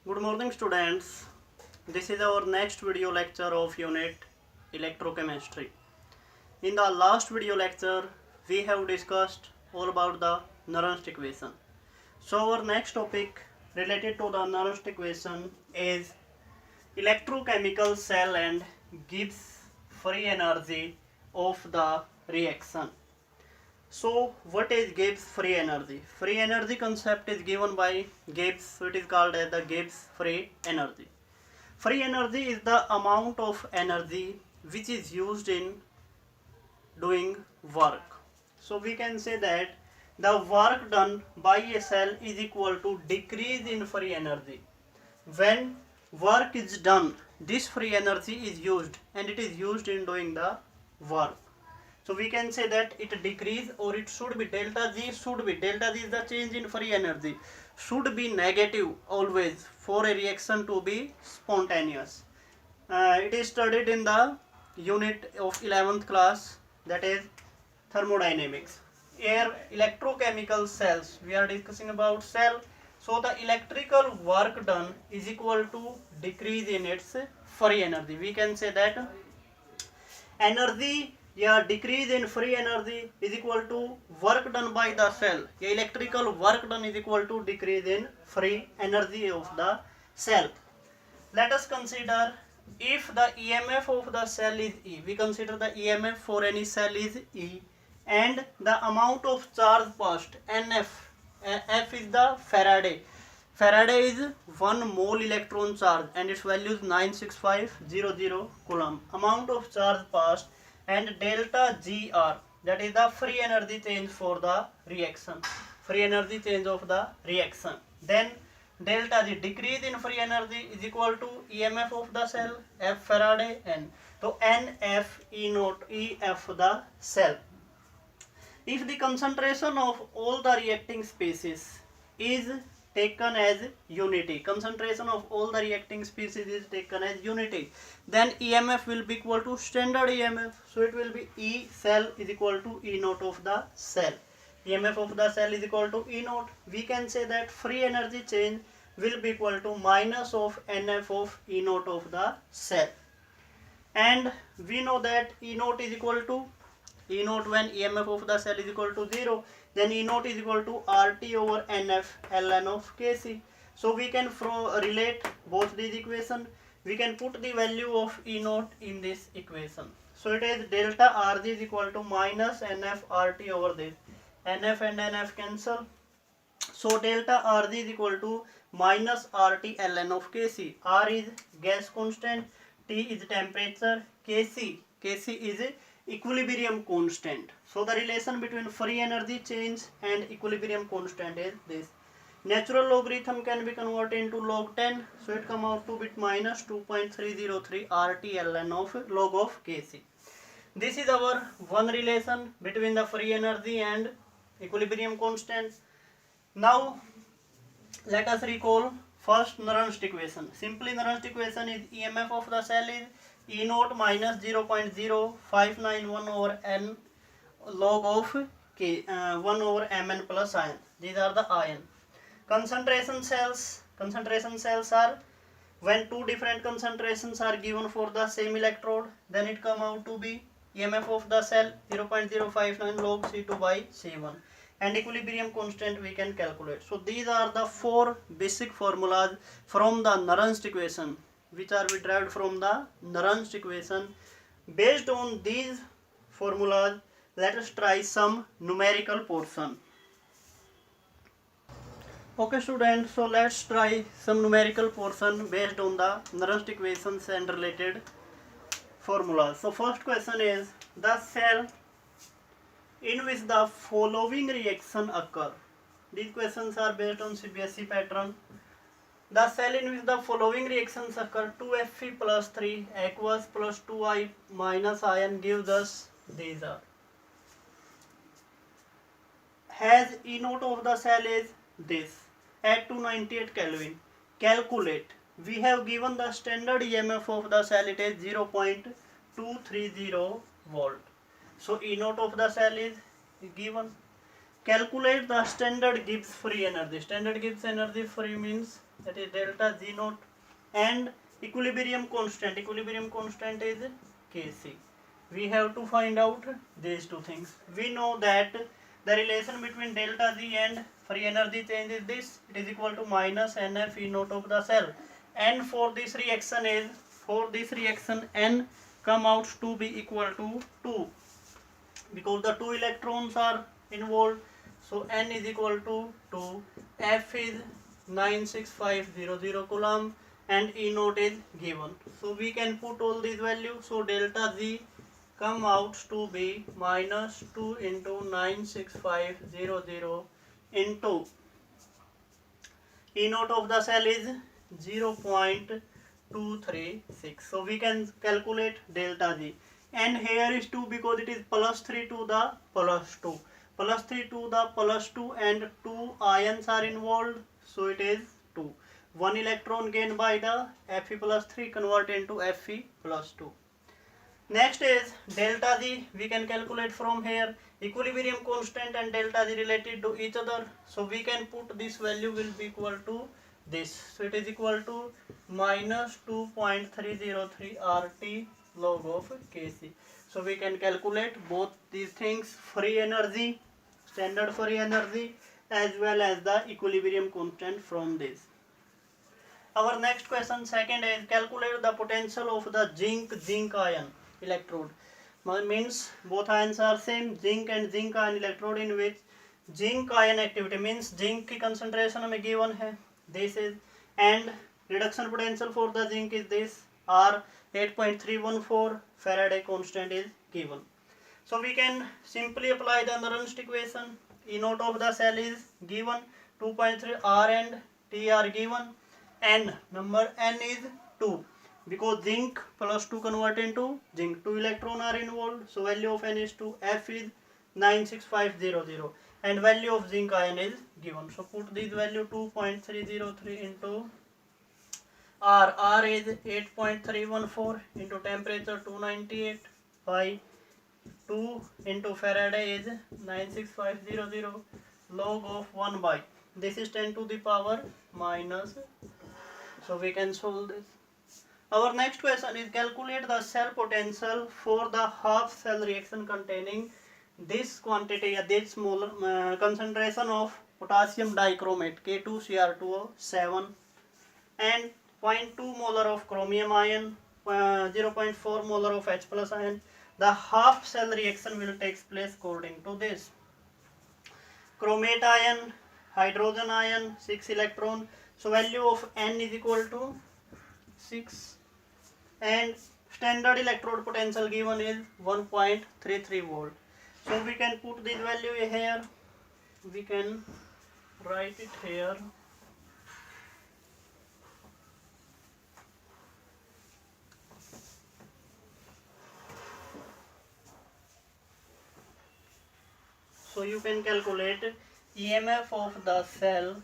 Good morning, students. This is our next video lecture of unit electrochemistry. In the last video lecture, we have discussed all about the Nernst equation. So our next topic related to the Nernst equation is electrochemical cell and Gibbs free energy of the reaction. So what is Gibbs free energy? Free energy concept is given by Gibbs, so it is called as the Gibbs free energy. Free energy is the amount of energy which is used in doing work. So we can say that the work done by a cell is equal to decrease in free energy. When work is done, this free energy is used and it is used in doing the work. So we can say that it decrease, or it should be delta G is the change in free energy, should be negative always for a reaction to be spontaneous. It is studied in the unit of 11th class, that is thermodynamics. Here electrochemical cells, we are discussing about cell. So the electrical work done is equal to decrease in its free energy. We can say that energy decrease in free energy is equal to work done by the cell. Electrical work done is equal to decrease in free energy of the cell. Let us consider if the EMF of the cell is E. We consider the EMF for any cell is E, and the amount of charge passed NF. F is the Faraday. Faraday is 1 mole electron charge and its value is 96500 coulomb. Amount of charge passed, and delta GR, that is the free energy change for the reaction. Free energy change of the reaction. Then delta G, decrease in free energy, is equal to EMF of the cell, F Faraday, N. So NF E naught EF the cell. If the concentration of all the reacting species is taken as unity, concentration of all the reacting species is taken as unity, then EMF will be equal to standard EMF. So it will be E cell is equal to E naught of the cell. EMF of the cell is equal to E naught. We can say that free energy change will be equal to minus of NF of E naught of the cell. And we know that E naught is equal to E naught when EMF of the cell is equal to 0, then E naught is equal to RT over NF ln of Kc. So we can relate both these equations. We can put the value of E naught in this equation. So it is delta Rg is equal to minus NF RT over this. NF and NF cancel. So delta Rg is equal to minus RT ln of Kc. R is gas constant, T is temperature, Kc is equilibrium constant. So the relation between free energy change and equilibrium constant is this. Natural logarithm can be converted into log 10, so it come out to be minus 2.303 RT ln of log of Kc. This is our one relation between the free energy and equilibrium constant. Now let us recall first Nernst equation. Simply Nernst equation is EMF of the cell is E naught minus 0.0591 over N log of K 1 over Mn plus ion. These are the ion. Concentration cells are when two different concentrations are given for the same electrode, then it come out to be EMF of the cell 0.059 log C2 by C1, and equilibrium constant we can calculate. So these are the four basic formulas from the Nernst equation, which are we derived from the Nernst equation. Based on these formulas, let us try some numerical portion. Okay students, so let's try some numerical portion based on the Nernst equations and related formulas. So first question is the cell in which the following reaction occur. These questions are based on CBSE pattern. The cell in which the following reactions occur, 2Fe plus 3 aqueous plus 2I minus ion gives us these are. Has E naught of the cell is this at 298 Kelvin. Calculate. We have given the standard EMF of the cell, it is 0.230 volt. So E naught of the cell is given. calculate the standard Gibbs free energy. Standard Gibbs energy free means that is delta G naught, and equilibrium constant. Equilibrium constant is Kc. We have to find out these two things. We know that the relation between delta G and free energy change is this. It is equal to minus Nf E naught of the cell. And for this reaction N come out to be equal to 2, because the 2 electrons are involved. So N is equal to 2. F is 96500 coulomb and E naught is given. So we can put all these values. So delta G come out to be minus 2 into 96500 into E naught of the cell is 0.236. So we can calculate delta G. And here is 2 because it is plus 3 to the plus 2. Plus 3 to the plus 2 and 2 ions are involved. So it is 2. 1 electron gained by the Fe plus 3 convert into Fe plus 2. Next is delta G. We can calculate from here. Equilibrium constant and delta G related to each other. So we can put this value will be equal to this. So it is equal to minus 2.303 RT log of Kc. So we can calculate both these things, free energy, standard free energy, as well as the equilibrium constant from this. Our next question, second, is calculate the potential of the zinc ion electrode. Means both ions are same, zinc and zinc ion electrode, in which zinc ion activity means zinc की concentration हमें given है, this is, and reduction potential for the zinc is this, R 8.314 Faraday constant is given. So we can simply apply the Nernst equation. E naught of the cell is given, 2.3, R and T are given, N, number N is 2, because zinc plus 2 convert into zinc, 2 electron are involved, so value of N is 2, F is 96500 and value of zinc ion is given. So put this value 2.303 into R is 8.314 into temperature 298 by 2 into Faraday is 96500 log of 1 by, this is 10 to the power minus. So we can solve this. Our next question is calculate the cell potential for the half cell reaction containing this quantity, this molar concentration of potassium dichromate K2Cr2O7 and 0.2 molar of chromium ion, 0.4 molar of H plus ion. The half cell reaction will take place according to this. Chromate ion, hydrogen ion, 6 electron. So value of N is equal to 6 and standard electrode potential given is 1.33 volt. So we can put this value here. We can write it here. So you can calculate EMF of the cell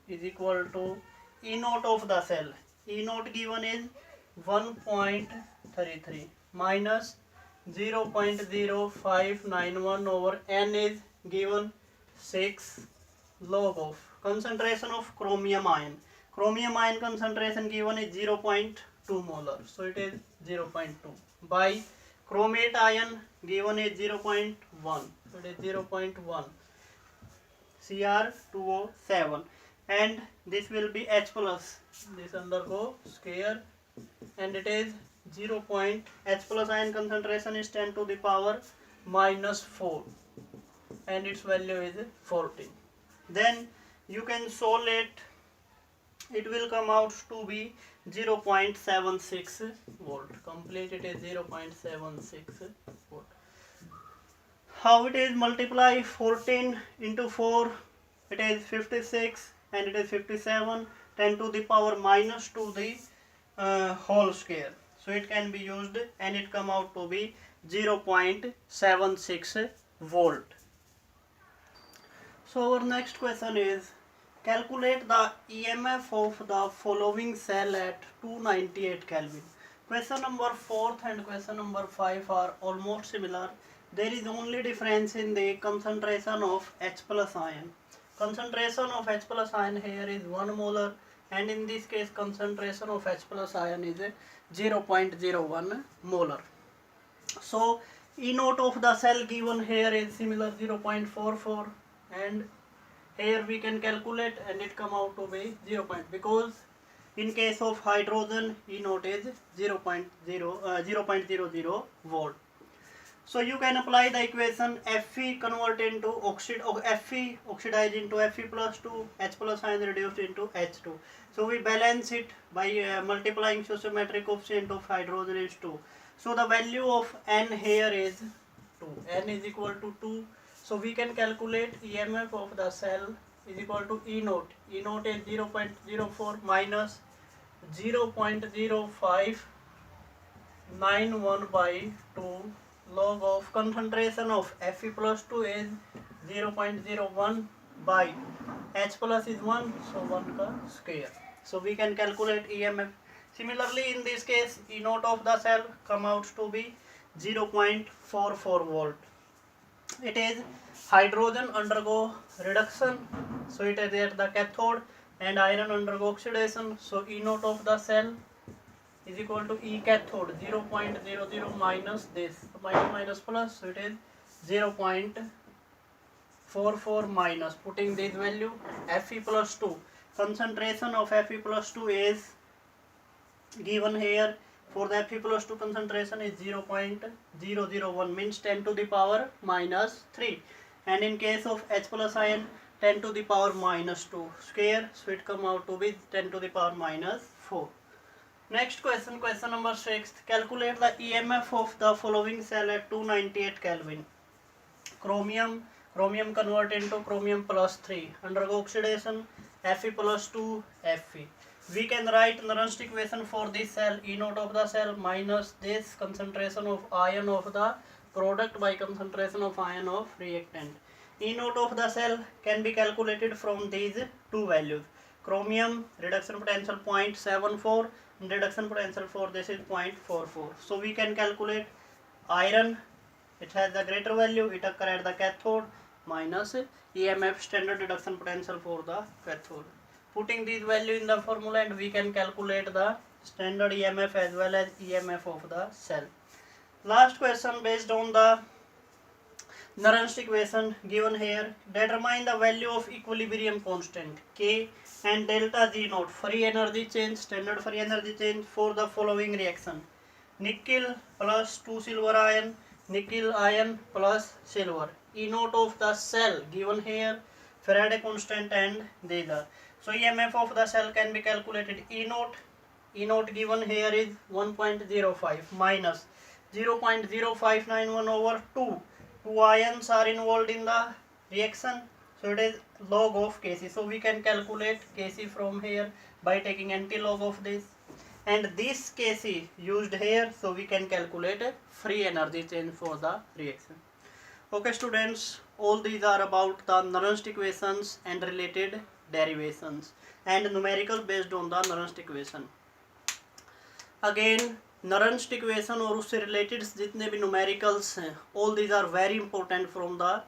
is equal to E naught of the cell. E naught given is 1.33 minus 0.0591 over N is given 6 log of concentration of chromium ion. Chromium ion concentration given is 0.2 molar. So it is 0.2 by chromate ion given is 0.1. So it is 0.1 Cr2O7 and this will be H plus, this undergo square, and it is 0. H plus ion concentration is 10 to the power minus 4 and its value is 14. Then you can solve it, it will come out to be 0.76 volt. Complete it is 0.76 volt. How it is? Multiply 14 into 4, it is 56 and it is 57, 10 to the power minus to the whole square. So it can be used and it come out to be 0.76 volt. So our next question is calculate the EMF of the following cell at 298 Kelvin. Question number 4 and question number 5 are almost similar. there is only difference in the concentration of H plus ion. Concentration of H plus ion here is 1 molar, and in this case concentration of H plus ion is 0.01 molar. So E naught of the cell given here is similar 0.44, and here we can calculate and it come out to be 0. Because in case of hydrogen E naught is 0.00 volt. So you can apply the equation Fe convert into Fe oxidize into Fe plus 2, H plus ion reduced into H2. So we balance it by multiplying stoichiometric coefficient of hydrogen is 2. So the value of N here is 2. N is equal to 2. So we can calculate EMF of the cell is equal to E naught. E naught is 0.04 minus 0.0591 by 2 log of concentration of Fe plus 2 is 0.01 by H plus is 1, so 1 ka square. So we can calculate EMF. Similarly in this case E naught of the cell come out to be 0.44 volt. It is hydrogen undergo reduction, so it is at the cathode, and iron undergo oxidation, so E naught of the cell is equal to E cathode 0.00 minus this minus plus, so it is 0.44 minus, putting this value Fe plus 2. Concentration of Fe plus 2 is given here. For the Fe plus 2 concentration is 0.001, means 10 to the power minus 3, and in case of H plus ion 10 to the power minus 2 square, so it come out to be 10 to the power minus 4. Next question, question number 6. Calculate the EMF of the following cell at 298 Kelvin. Chromium convert into chromium plus 3, undergo oxidation, Fe plus 2 Fe. We can write Nernst equation for this cell, E naught of the cell minus this concentration of ion of the product by concentration of ion of reactant. E naught of the cell can be calculated from these two values. Chromium reduction potential 0.74, reduction potential for this is 0.44. So we can calculate iron, it has the greater value, it occur at the cathode, minus EMF standard reduction potential for the cathode. Putting this value in the formula, and we can calculate the standard EMF as well as EMF of the cell. Last question based on the Nernst equation given here. Determine the value of equilibrium constant K and delta G naught free energy change, standard free energy change for the following reaction: nickel plus 2 silver ion, nickel ion plus silver. E naught of the cell given here, Faraday constant, and these are. So EMF of the cell can be calculated. E naught given here is 1.05 minus 0.0591 over 2. Two ions are involved in the reaction, so it is log of Kc. So we can calculate Kc from here by taking anti-log of this, and this Kc used here, so we can calculate a free energy change for the reaction. Okay students, all these are about the Nernst equations and related derivations and numerical based on the Nernst equation. Again Nernst equation और उससे related जितने भी numericals हैं, all these are very important from the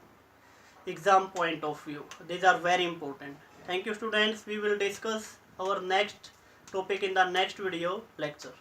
exam point of view. These are very important. Thank you students. We will discuss our next topic in the next video lecture.